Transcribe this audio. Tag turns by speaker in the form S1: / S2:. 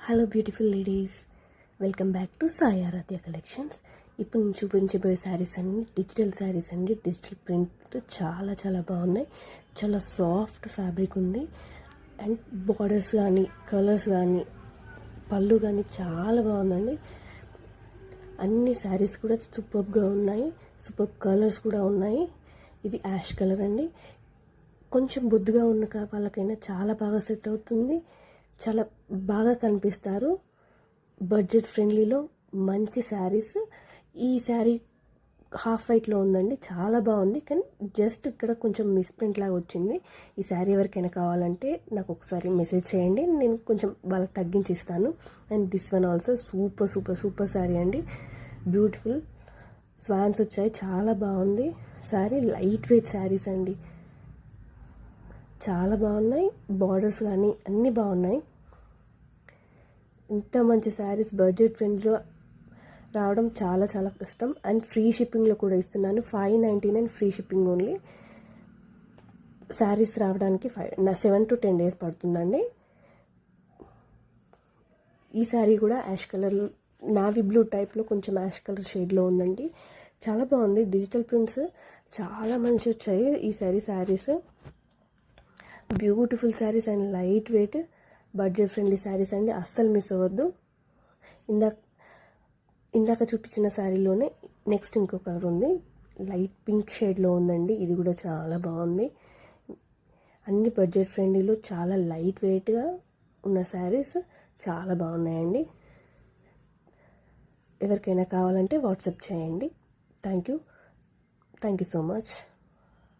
S1: Hello beautiful ladies, welcome back to Sai Aradhya collections. ఇప్పుడు నేను చూపించబోయే శారీస్ అన్ని డిజిటల్ శారీస్ అండి. డిజిటల్ ప్రింట్ చాలా చాలా బాగున్నాయి. చాలా సాఫ్ట్ ఫ్యాబ్రిక్ ఉంది అండ్ బార్డర్స్ కానీ కలర్స్ కానీ పళ్ళు కానీ చాలా బాగుందండి. అన్ని శారీస్ కూడా సూపర్గా ఉన్నాయి. సూపర్ కలర్స్ కూడా ఉన్నాయి. ఇది యాష్ కలర్ అండి. కొంచెం బొద్దుగా ఉన్న వాళ్ళకైనా చాలా బాగా సెట్ అవుతుంది. చాలా బాగా కనిపిస్తారు. బడ్జెట్ ఫ్రెండ్లీలో మంచి శారీస్. ఈ శారీ హాఫ్ వైట్లో ఉందండి, చాలా బాగుంది. కానీ జస్ట్ ఇక్కడ కొంచెం మిస్ప్రింట్ లాగా వచ్చింది. ఈ శారీ ఎవరికైనా కావాలంటే నాకు ఒకసారి మెసేజ్ చేయండి, నేను కొంచెం వాళ్ళకి తగ్గించి ఇస్తాను. And this one also super super super sari అండి. బ్యూటిఫుల్ స్వాన్స్ వచ్చాయి, చాలా బాగుంది శారీ. లైట్ వెయిట్ శారీస్ అండి, చాలా బాగున్నాయి. బార్డర్స్ కానీ అన్నీ బాగున్నాయి. ఇంత మంచి శారీస్ బడ్జెట్ ఫ్రెండ్లో రావడం చాలా చాలా కష్టం. అండ్ ఫ్రీ షిప్పింగ్లో కూడా ఇస్తున్నాను. 599 ఫ్రీ షిప్పింగ్ ఓన్లీ. శారీస్ రావడానికి 7 to 10 days పడుతుందండి. ఈ శారీ కూడా యాష్ కలర్, నావీ బ్లూ టైప్లో కొంచెం యాష్ కలర్ షేడ్లో ఉందండి. చాలా బాగుంది. డిజిటల్ ప్రింట్స్ చాలా మంచి వచ్చాయి ఈ saris. Beautiful saris and light weight budget friendly saris అండి, అస్సలు మిస్ అవ్వద్దు. ఇందాక చూపించిన శారీలోనే నెక్స్ట్ ఇంకో కలర్ ఉంది, లైట్ పింక్ షేడ్లో ఉందండి. ఇది కూడా చాలా బాగుంది. అన్ని బడ్జెట్ ఫ్రెండ్లీలో చాలా లైట్ వెయిట్గా ఉన్న శారీస్ చాలా బాగున్నాయండి. ఎవరికైనా కావాలంటే వాట్సాప్ చేయండి. Thank you so much.